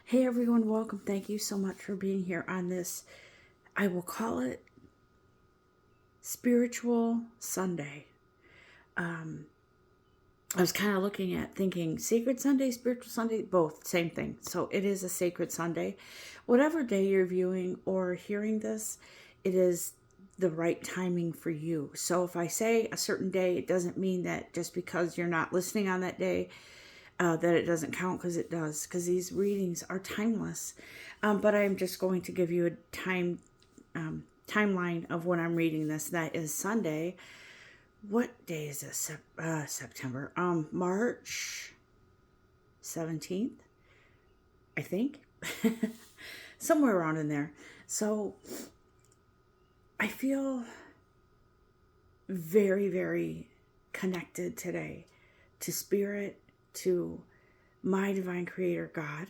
Hey everyone, welcome. Thank you so much for being here on this, I will call it Spiritual Sunday. I was kind of looking at thinking Sacred Sunday, Spiritual Sunday, both, same thing. So it is a Sacred Sunday. Whatever day you're viewing or hearing this, it is the right timing for you. So if I say a certain day, it doesn't mean that just because you're not listening on that day, that it doesn't count, because it does, because these readings are timeless. But I'm just going to give you a timeline of when I'm reading this. That is Sunday. What day is this? September. March 17th, I think. Somewhere around in there. So I feel very, very connected today to Spirit, to my divine creator God,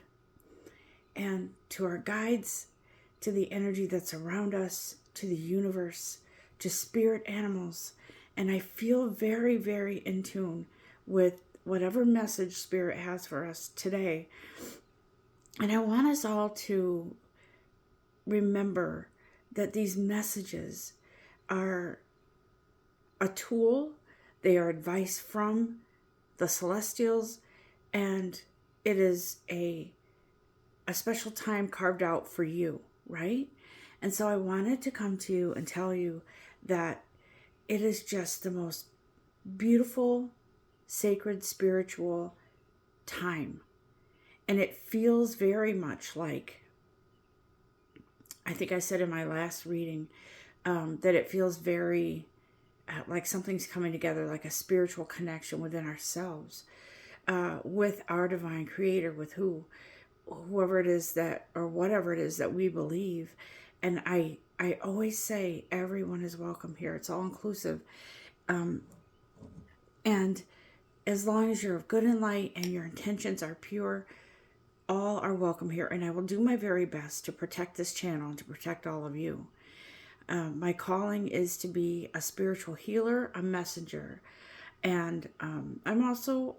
and to our guides, to the energy that's around us, to the universe, to spirit animals. And I feel very, very in tune with whatever message Spirit has for us today. And I want us all to remember that these messages are a tool. They are advice from the celestials, and it is a special time carved out for you, right? And so I wanted to come to you and tell you that it is just the most beautiful, sacred, spiritual time. And it feels very much like, I think I said in my last reading, that it feels very like something's coming together, like a spiritual connection within ourselves, with our divine creator, with whoever it is that, or whatever it is that we believe. And I always say everyone is welcome here. It's all inclusive. And as long as you're of good and light and your intentions are pure, all are welcome here. And I will do my very best to protect this channel and to protect all of you. My calling is to be a spiritual healer, a messenger. And I'm also,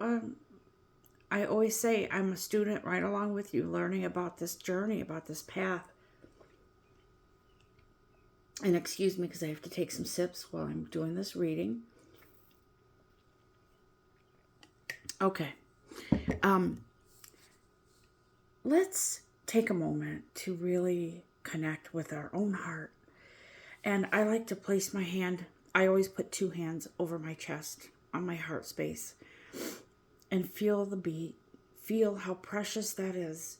I always say I'm a student right along with you, learning about this journey, about this path. And excuse me, because I have to take some sips while I'm doing this reading. Okay. Let's take a moment to really connect with our own heart. And I like to place my hand, I always put two hands over my chest on my heart space and feel the beat, feel how precious that is,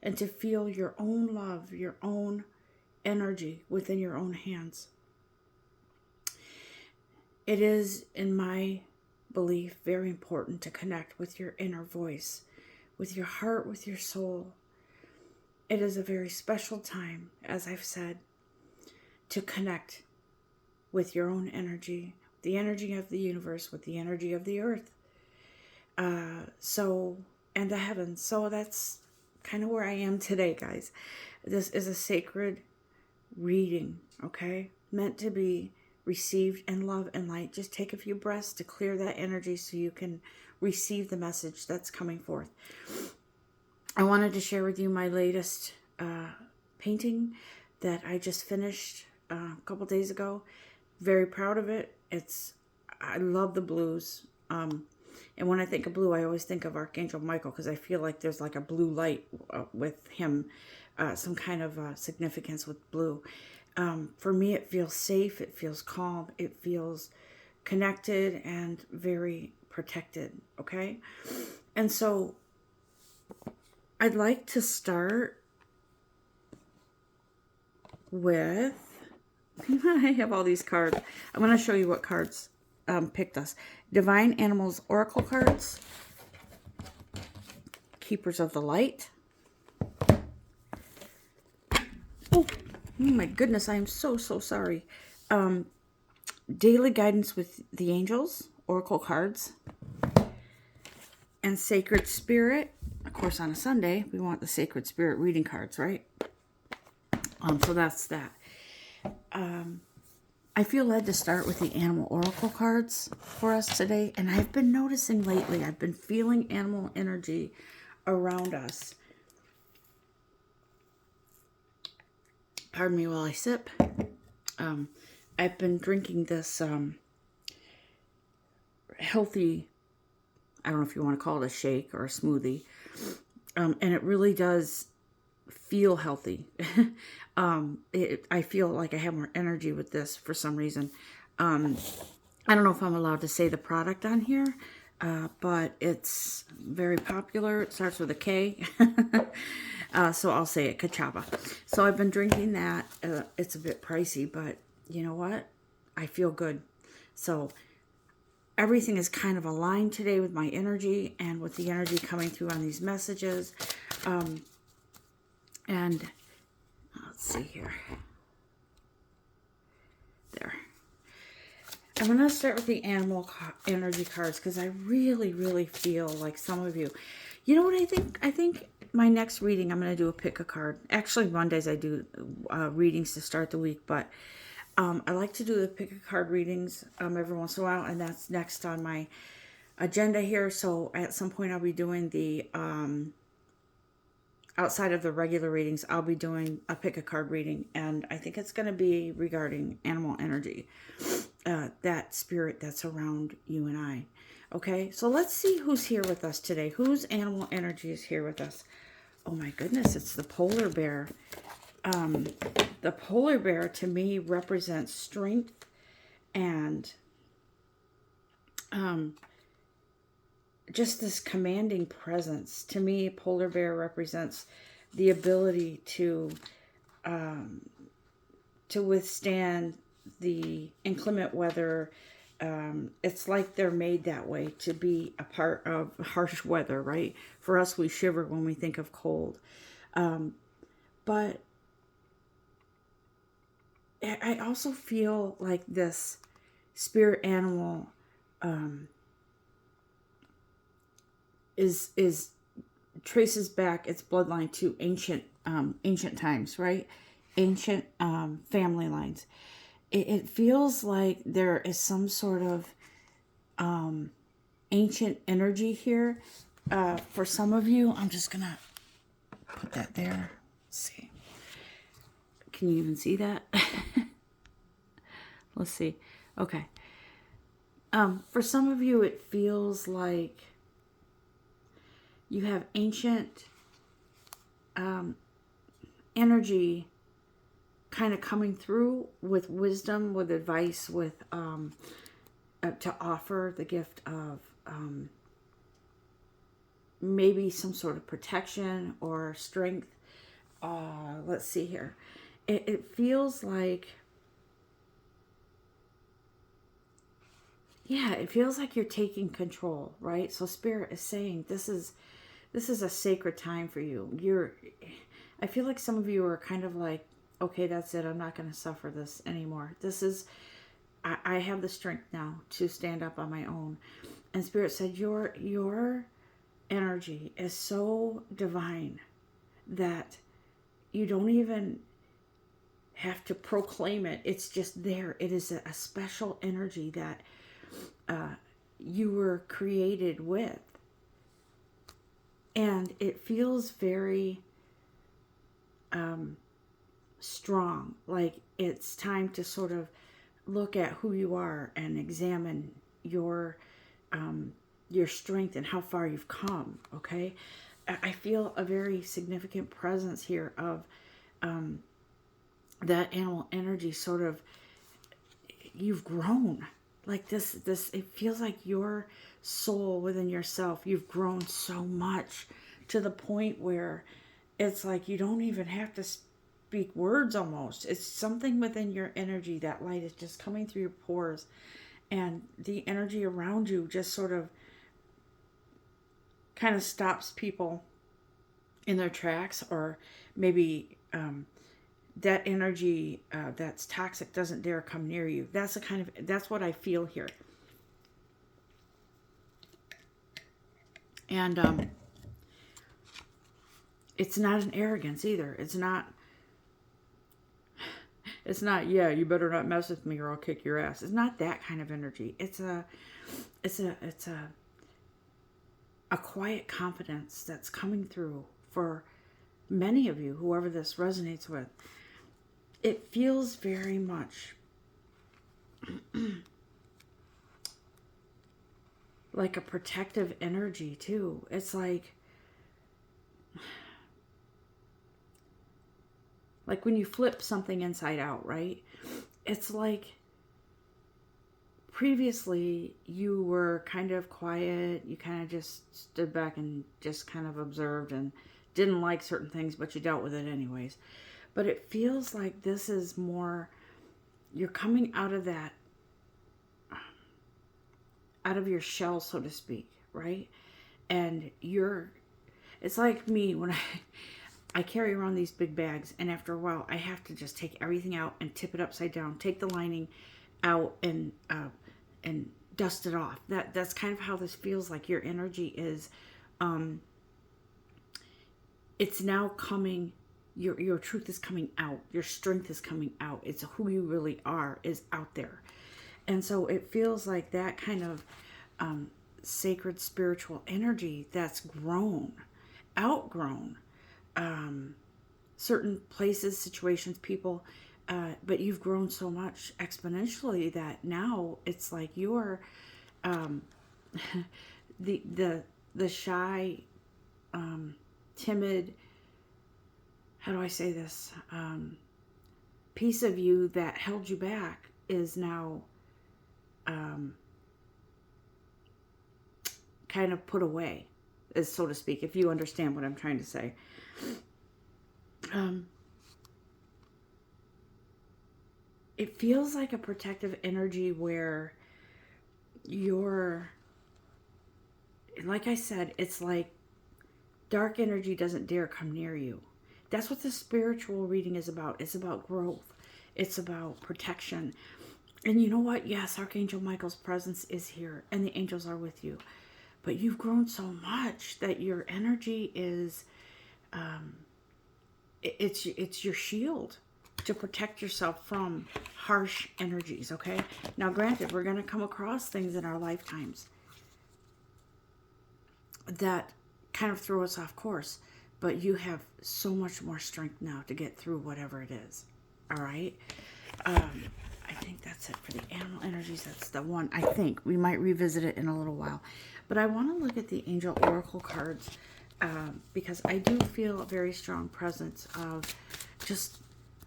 and to feel your own love, your own energy within your own hands. It is, in my belief, very important to connect with your inner voice, with your heart, with your soul. It is a very special time, as I've said, to connect with your own energy, the energy of the universe, with the energy of the earth, and the heavens. So that's kind of where I am today, guys. This is a sacred reading, okay? Meant to be received in love and light. Just take a few breaths to clear that energy so you can receive the message that's coming forth. I wanted to share with you my latest painting that I just finished a couple days ago. Very proud of it. I love the blues. And when I think of blue, I always think of Archangel Michael, because I feel like there's like a blue light with him, some kind of significance with blue. For me, it feels safe, it feels calm, it feels connected and very protected, okay? And so I'd like to start with, I have all these cards. I'm going to show you what cards picked us. Divine Animals Oracle cards, Keepers of the Light. Oh my goodness, I am so sorry. Daily Guidance with the Angels, Oracle cards. And Sacred Spirit. Of course, on a Sunday, we want the Sacred Spirit reading cards, right? So that's that. I feel led to start with the Animal Oracle cards for us today. And I've been noticing lately, I've been feeling animal energy around us. Pardon me while I sip. I've been drinking this healthy, I don't know if you want to call it a shake or a smoothie, and it really does feel healthy. I feel like I have more energy with this for some reason. I don't know if I'm allowed to say the product on here, but it's very popular. It starts with a K. So I'll say it, Kachava. So I've been drinking that. It's a bit pricey, but you know what? I feel good. So everything is kind of aligned today with my energy and with the energy coming through on these messages. And let's see here. There. I'm going to start with the animal energy cards because I really, really feel like some of you, you know what I think? I think my next reading, I'm going to do a pick a card. Actually, Mondays I do readings to start the week, but I like to do the pick a card readings every once in a while, and that's next on my agenda here. So at some point I'll be doing the, outside of the regular readings, I'll be doing a pick a card reading, and I think it's going to be regarding animal energy. That spirit that's around you and I. Okay, so let's see who's here with us today. Whose animal energy is here with us? Oh my goodness, it's the polar bear. The polar bear to me represents strength and just this commanding presence. To me, polar bear represents the ability to withstand the inclement weather. It's like they're made that way to be a part of harsh weather, right? For us, we shiver when we think of cold. But I also feel like this spirit animal is traces back its bloodline to ancient times, right? Ancient family lines. It feels like there is some sort of ancient energy here. For some of you, I'm just gonna put that there. Let's see. Can you even see that? Let's see. Okay. For some of you, it feels like you have ancient energy kind of coming through with wisdom, with advice, with to offer the gift of maybe some sort of protection or strength. Let's see here. It feels like, yeah, it feels like you're taking control, right? So Spirit is saying this is a sacred time for you. I feel like some of you are kind of like, okay, that's it. I'm not going to suffer this anymore. I have the strength now to stand up on my own. And Spirit said, your energy is so divine that you don't even have to proclaim it. It's just there. It is a special energy that you were created with. And it feels very strong. Like it's time to sort of look at who you are and examine your strength and how far you've come. Okay, I feel a very significant presence here of that animal energy. Sort of, you've grown. Like this. It feels like your soul within yourself. You've grown so much to the point where it's like you don't even have to speak words almost. It's something within your energy. That light is just coming through your pores, and the energy around you just sort of kind of stops people in their tracks, or maybe that energy that's toxic doesn't dare come near you. That's what I feel here. And it's not an arrogance either. It's not, yeah, you better not mess with me or I'll kick your ass. It's not that kind of energy. It's a quiet confidence that's coming through for many of you, whoever this resonates with. it feels very much like a protective energy too. It's like when you flip something inside out, right? It's like previously you were kind of quiet, you kind of just stood back and just kind of observed and didn't like certain things, but you dealt with it anyways. But it feels like this is more, you're coming out of that, out of your shell, so to speak, right? And it's like me when I carry around these big bags, and after a while I have to just take everything out and tip it upside down, take the lining out and dust it off. That's kind of how this feels like. Your energy is, it's now coming, your truth is coming out, your strength is coming out. It's who you really are is out there. And so it feels like that kind of sacred spiritual energy that's outgrown certain places, situations, people, but you've grown so much exponentially that now it's like you're the shy, timid, how do I say this, piece of you that held you back is now kind of put away, as so to speak, if you understand what I'm trying to say. It feels like a protective energy where you're, like I said, it's like dark energy doesn't dare come near you. That's what the spiritual reading is about. It's about growth. It's about protection. And you know what? Yes, Archangel Michael's presence is here and the angels are with you. But you've grown so much that your energy is, it's your shield to protect yourself from harsh energies, okay? Now, granted, we're going to come across things in our lifetimes that kind of throw us off course, but you have so much more strength now to get through whatever it is, all right? I think that's it for the animal energies. That's the one. I think we might revisit it in a little while. But I want to look at the angel oracle cards because I do feel a very strong presence of just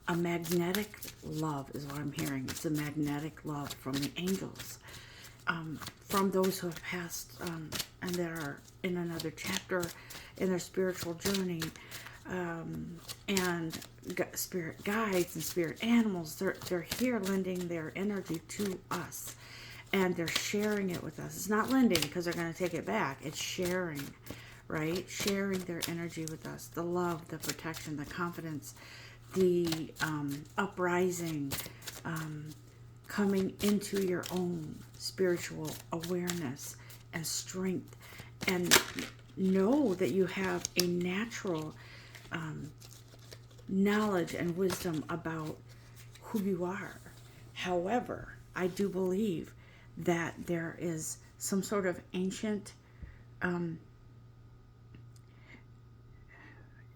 a magnetic love is what I'm hearing. It's a magnetic love from the angels, from those who have passed and that are in another chapter in their spiritual journey, and spirit guides and spirit animals. They're here lending their energy to us, and they're sharing it with us. It's not lending because they're going to take it back. It's sharing, right? Sharing their energy with us. The love, the protection, the confidence, the uprising, coming into your own spiritual awareness and strength, and know that you have a natural knowledge and wisdom about who you are. However, I do believe that there is some sort of ancient in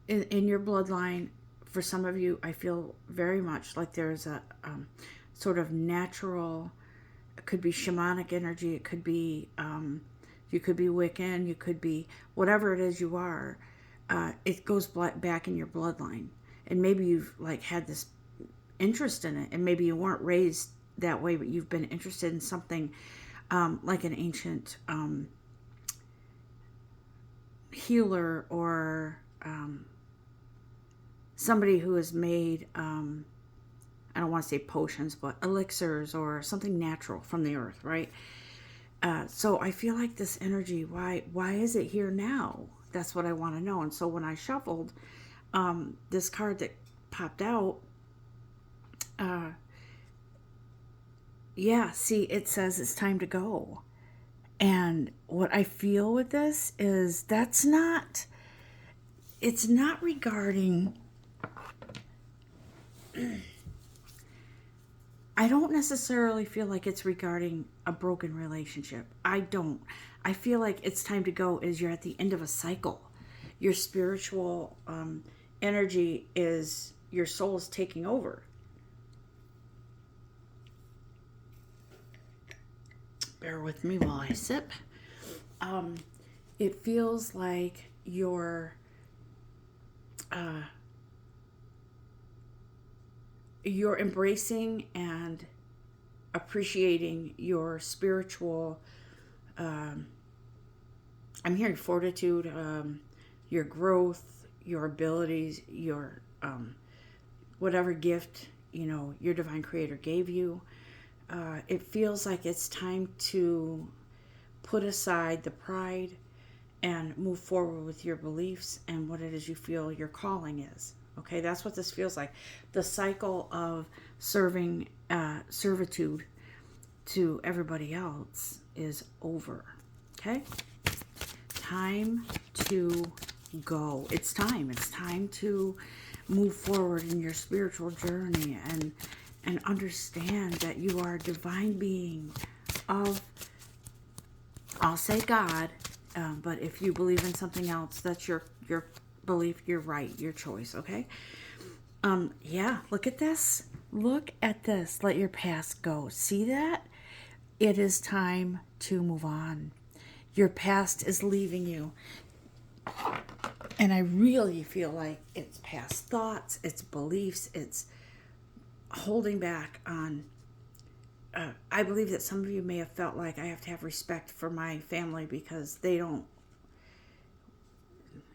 your bloodline. For some of you, I feel very much like there's a sort of natural, it could be shamanic energy, it could be, you could be Wiccan, you could be whatever it is you are. It goes back in your bloodline. And maybe you've like had this interest in it, and maybe you weren't raised that way, but you've been interested in something like an ancient healer, or somebody who has made, I don't want to say potions, but elixirs or something natural from the earth, right? So I feel like this energy, why is it here now? That's what I want to know. And so when I shuffled this card that popped out, yeah, see, it says it's time to go. And what I feel with this is it's not regarding, I don't necessarily feel like it's regarding a broken relationship. I don't. I feel like it's time to go is you're at the end of a cycle. Your spiritual energy is, your soul is taking over. bear with me while I sip. It feels like you're embracing and appreciating your spiritual, I'm hearing fortitude, your growth, your abilities, your whatever gift, your divine creator gave you. It feels like it's time to put aside the pride and move forward with your beliefs and what it is you feel your calling is. Okay, that's what this feels like. The cycle of servitude to everybody else is over. Okay, time to go. It's time. It's time to move forward in your spiritual journey and understand that you are a divine being of, I'll say God, but if you believe in something else, that's your belief, your right, your choice, okay? Yeah, look at this. Look at this. Let your past go. See that? It is time to move on. Your past is leaving you. And I really feel like it's past thoughts, it's beliefs, it's holding back on. I believe that some of you may have felt like I have to have respect for my family because they don't,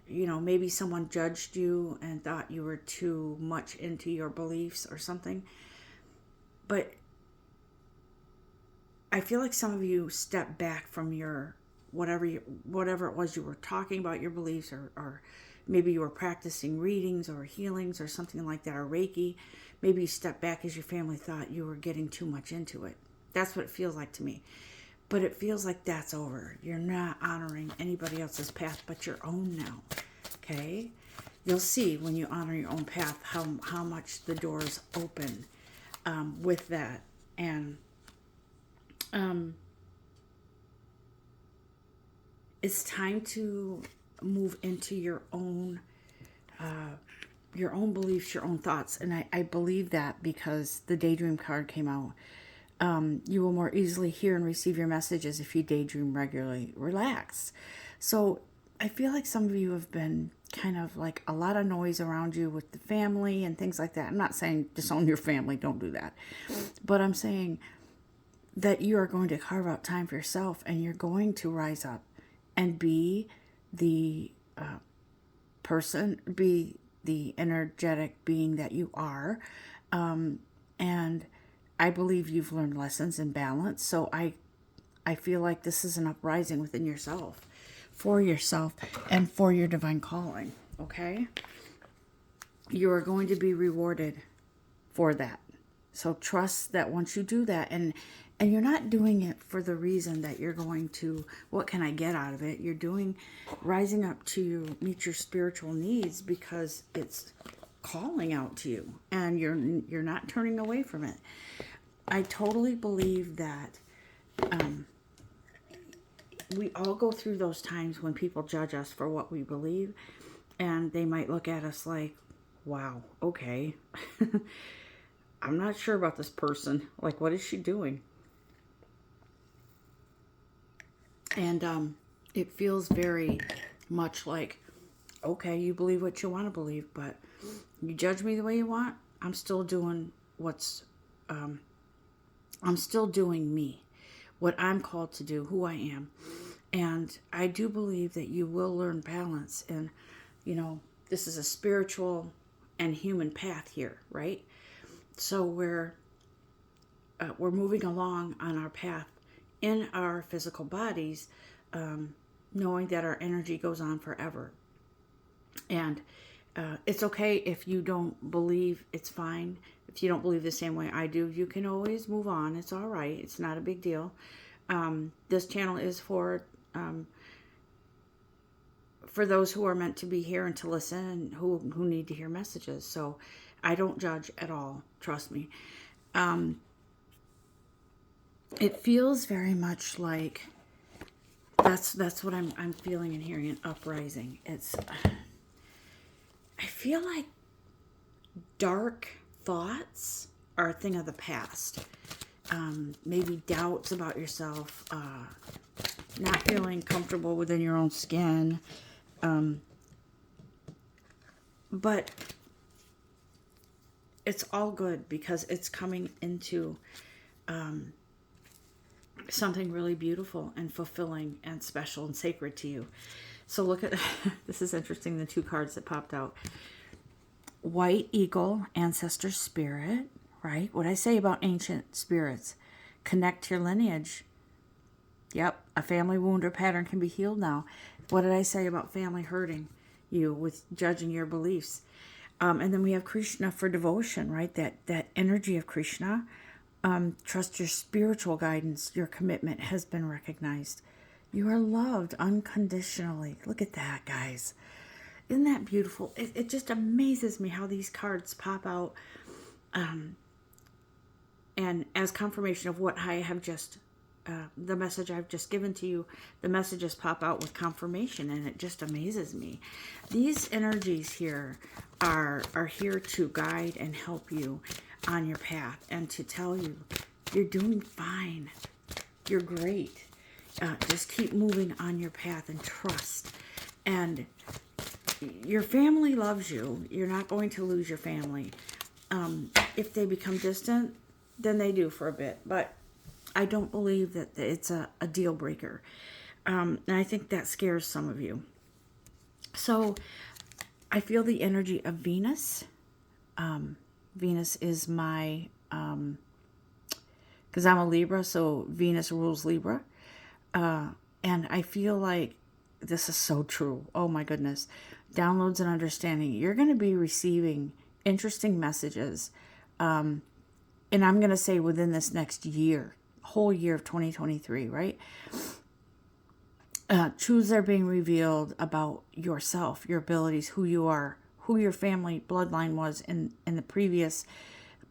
maybe someone judged you and thought you were too much into your beliefs or something. But I feel like some of you stepped back from your whatever it was you were talking about, your beliefs, or maybe you were practicing readings or healings or something like that, or Reiki. Maybe you stepped back because your family thought you were getting too much into it. That's what it feels like to me. But it feels like that's over. You're not honoring anybody else's path but your own now. Okay? You'll see when you honor your own path how much the doors open with that. And it's time to move into your own beliefs, your own thoughts. And I believe that because the daydream card came out. You will more easily hear and receive your messages if you daydream regularly. Relax. So I feel like some of you have been kind of like a lot of noise around you with the family and things like that. I'm not saying disown your family. Don't do that. But I'm saying that you are going to carve out time for yourself and you're going to rise up and be the be the energetic being that you are. And I believe you've learned lessons in balance. So I feel like this is an uprising within yourself, and for your divine calling. Okay? You are going to be rewarded for that. So trust that once you do that, and you're not doing it for the reason that you're going to, what can I get out of it? You're rising up to meet your spiritual needs because it's calling out to you and you're not turning away from it. I totally believe that we all go through those times when people judge us for what we believe, and they might look at us like, wow, okay. I'm not sure about this person. Like, what is she doing? And it feels very much like, okay, you believe what you want to believe, but you judge me the way you want. I'm still doing I'm still doing me, what I'm called to do, who I am. And I do believe that you will learn balance. And, this is a spiritual and human path here, right? So we're moving along on our path in our physical bodies, knowing that our energy goes on forever. And it's okay if you don't believe, it's fine. If you don't believe the same way I do, you can always move on. It's all right. It's not a big deal. This channel is for those who are meant to be here and to listen and who need to hear messages. So I don't judge at all. Trust me. It feels very much like that's what I'm feeling and hearing, an uprising. I feel like dark thoughts are a thing of the past. maybe doubts about yourself, not feeling comfortable within your own skin. But it's all good because it's coming into something really beautiful and fulfilling and special and sacred to you. So look at, this is interesting, the 2 cards that popped out. White eagle, ancestor spirit, right? What I say about ancient spirits, connect to your lineage. Yep, a family wound or pattern can be healed now. What did I say about family hurting you with judging your beliefs? And then we have Krishna for devotion, right? That energy of Krishna. Trust your spiritual guidance. Your commitment has been recognized. You are loved unconditionally. Look at that, guys. Isn't that beautiful? It just amazes me how these cards pop out. And as confirmation of what I have just, the message I've just given to you, the messages pop out with confirmation, and it just amazes me. These energies here are here to guide and help you on your path and to tell you you're doing fine. You're great. Just keep moving on your path and trust. And your family loves you. You're not going to lose your family. If they become distant, then they do for a bit. But I don't believe that it's a deal breaker. And I think that scares some of you. So I feel the energy of Venus. Venus is my, because I'm a Libra, so Venus rules Libra. And I feel like this is so true. Oh my goodness. Downloads and understanding. You're going to be receiving interesting messages. And I'm going to say within this next year, whole year of 2023, right? Truths are being revealed about yourself, your abilities, who you are, who your family bloodline was in the previous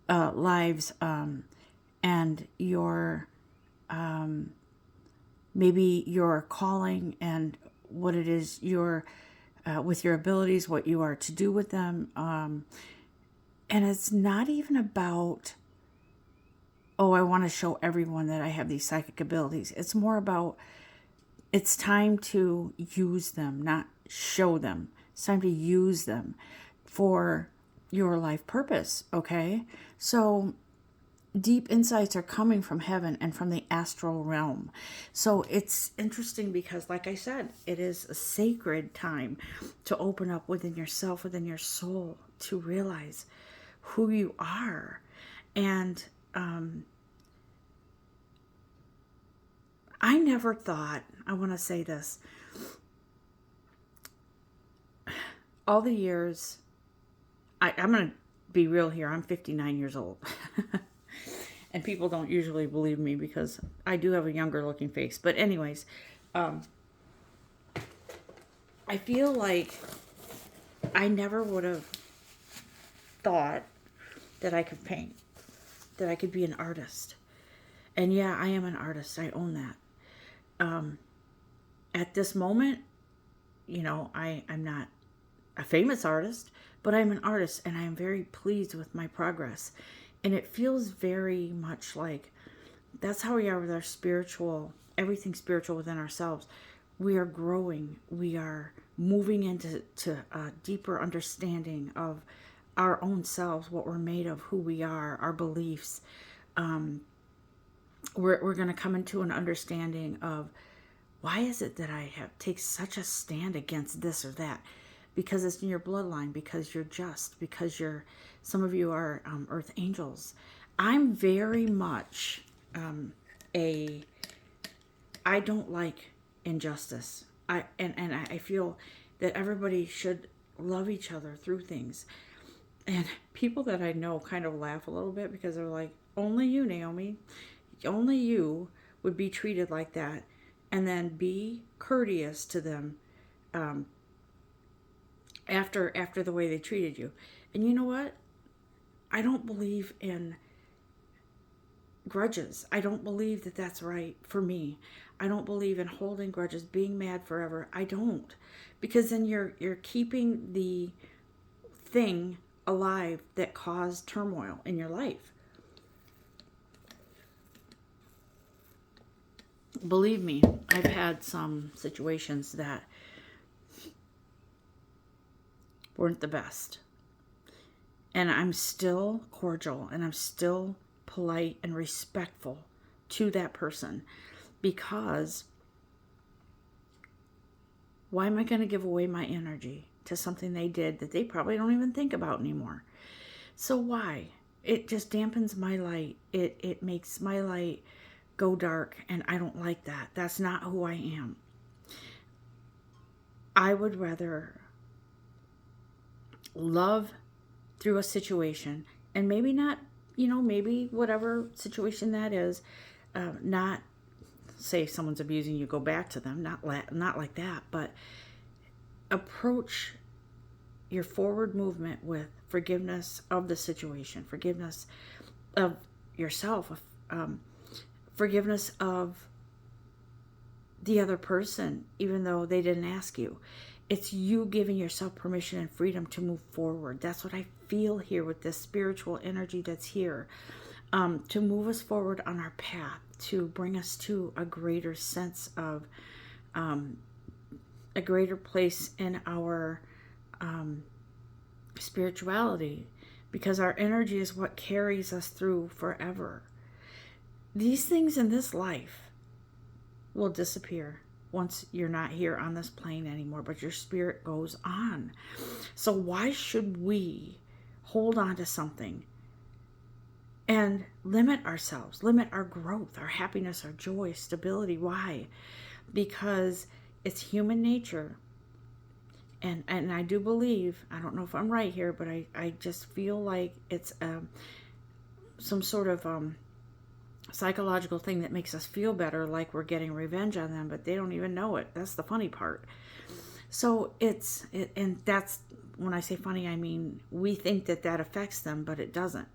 lives, and your maybe your calling and what it is you're with your abilities, what you are to do with them. And it's not even about, oh, I want to show everyone that I have these psychic abilities. It's more about, it's time to use them, not show them. It's time to use them for your life purpose, okay? So deep insights are coming from heaven and from the astral realm. So it's interesting because, like I said, it is a sacred time to open up within yourself, within your soul, to realize who you are. And I never thought, I want to say this, all the years, I'm going to be real here, I'm 59 years old. And people don't usually believe me because I do have a younger looking face. But anyways, I feel like I never would have thought that I could paint, that I could be an artist. And yeah, I am an artist. I own that. At this moment, you know, I'm not a famous artist, but I'm an artist and I'm very pleased with my progress. And it feels very much like that's how we are with our spiritual, everything spiritual within ourselves. We are growing. We are moving into a deeper understanding of our own selves, what we're made of, who we are, our beliefs. We're going to come into an understanding of why is it that I take such a stand against this or that? Because it's in your bloodline, because you're just, because some of you are earth angels. I'm very much I don't like injustice. I feel that everybody should love each other through things. And people that I know kind of laugh a little bit because they're like, only you, Naomi, only you would be treated like that. And then be courteous to them after the way they treated you. And you know what? I don't believe in grudges. I don't believe that that's right for me. I don't believe in holding grudges, being mad forever. I don't. Because then you're keeping the thing alive that caused turmoil in your life. believe me, I've had some situations that weren't the best. And I'm still cordial and I'm still polite and respectful to that person, because why am I going to give away my energy to something they did that they probably don't even think about anymore? So why? It just dampens my light. It makes my light go dark, and I don't like that. That's not who I am. I would rather love through a situation, and maybe not, maybe whatever situation that is, not say if someone's abusing you, go back to them, not like that, but approach your forward movement with forgiveness of the situation, forgiveness of yourself, forgiveness of the other person, even though they didn't ask you. It's you giving yourself permission and freedom to move forward. That's what I feel here with this spiritual energy that's here, to move us forward on our path, to bring us to a greater sense of a greater place in our spirituality, because our energy is what carries us through forever. These things in this life will disappear once you're not here on this plane anymore, but your spirit goes on. So why should we hold on to something and limit ourselves, limit our growth, our happiness, our joy, stability? Why? Because it's human nature. And I do believe, I don't know if I'm right here, but I just feel like it's some sort of psychological thing that makes us feel better, like we're getting revenge on them, but they don't even know it. That's the funny part. So and that's, when I say funny, I mean we think that affects them, but it doesn't,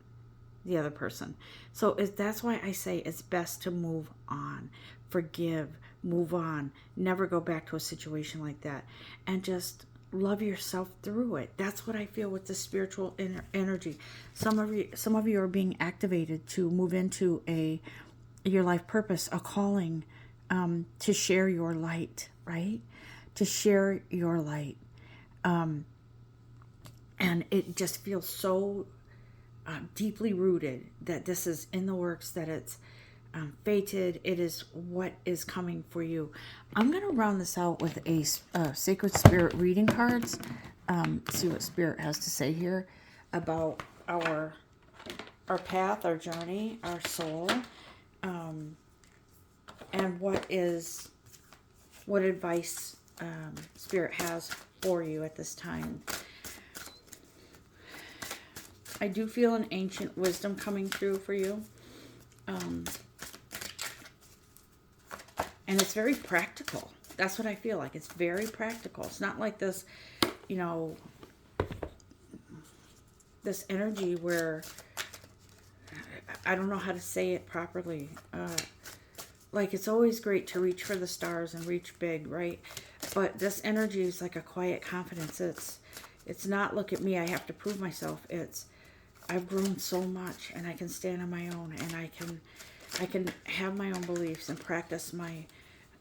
the other person. So that's why I say it's best to move on, forgive, move on, never go back to a situation like that, and just love yourself through it. That's what I feel with the spiritual energy. Some of you are being activated to move into your life purpose, a calling, to share your light, right? To share your light, and it just feels so deeply rooted that this is in the works, that it's fated. It is what is coming for you. I'm going to round this out with a Sacred Spirit reading cards. See what Spirit has to say here about our path, our journey, our soul, and what advice Spirit has for you at this time. I do feel an ancient wisdom coming through for you. And it's very practical. That's what I feel like. It's very practical. It's not like this, this energy where, I don't know how to say it properly. Like, it's always great to reach for the stars and reach big, right? But this energy is like a quiet confidence. It's not, look at me, I have to prove myself. It's, I've grown so much, and I can stand on my own, and I can have my own beliefs and practice my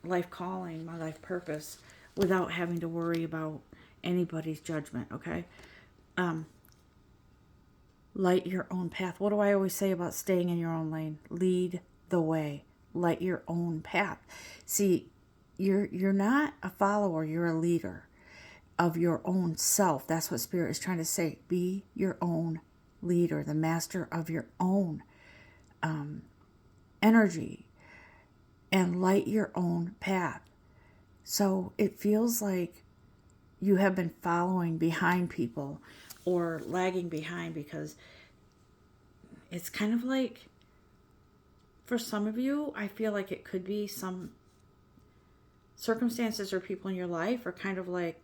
life calling, my life purpose, without having to worry about anybody's judgment, okay? Light your own path. What do I always say about staying in your own lane? Lead the way. Light your own path. See, you're not a follower, you're a leader of your own self. That's what Spirit is trying to say. Be your own leader, the master of your own energy, and light your own path. So it feels like you have been following behind people or lagging behind, because it's kind of like, for some of you, I feel like it could be some circumstances or people in your life are kind of like,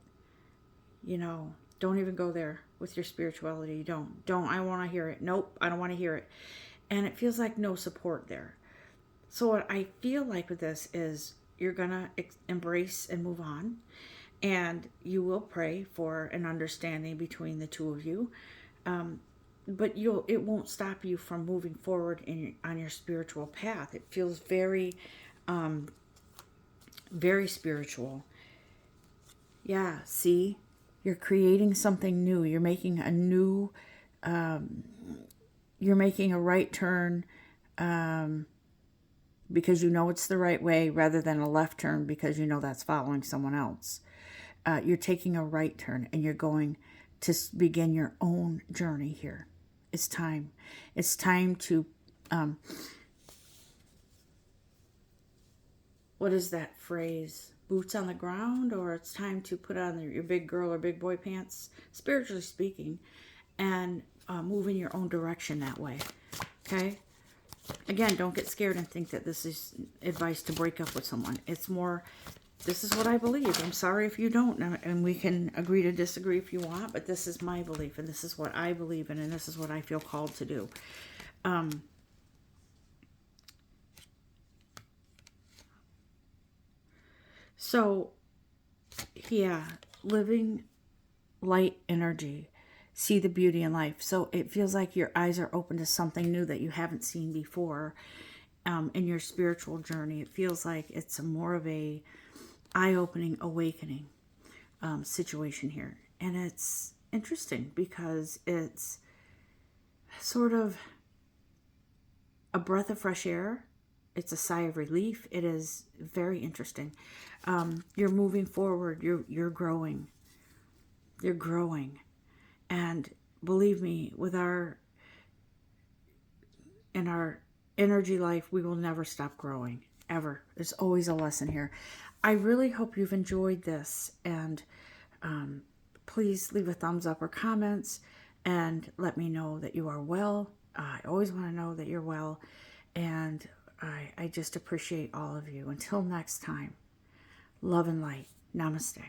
don't even go there with your spirituality. Don't, I want to hear it. Nope, I don't want to hear it. And it feels like no support there. So what I feel like with this is you're going to embrace and move on, and you will pray for an understanding between the two of you. But it won't stop you from moving forward on your spiritual path. It feels very very spiritual. Yeah, see, you're creating something new. You're making a new, you're making a right turn because you know it's the right way, rather than a left turn because you know that's following someone else. You're taking a right turn and you're going to begin your own journey here. It's time. It's time to, what is that phrase? Boots on the ground, or it's time to put on your big girl or big boy pants, spiritually speaking, and move in your own direction that way. Okay? Again, don't get scared and think that this is advice to break up with someone. It's more, this is what I believe. I'm sorry if you don't, and we can agree to disagree if you want, but this is my belief, and this is what I believe in, and this is what I feel called to do. So, yeah, living light energy, see the beauty in life. So it feels like your eyes are open to something new that you haven't seen before in your spiritual journey. It feels like it's more of a eye-opening, awakening situation here. And it's interesting because it's sort of a breath of fresh air. It's a sigh of relief. It is very interesting. You're moving forward. You're growing. You're growing. And believe me, in our energy life, we will never stop growing, ever. There's always a lesson here. I really hope you've enjoyed this, and please leave a thumbs up or comments and let me know that you are well. I always want to know that you're well, and I just appreciate all of you. Until next time, love and light. Namaste.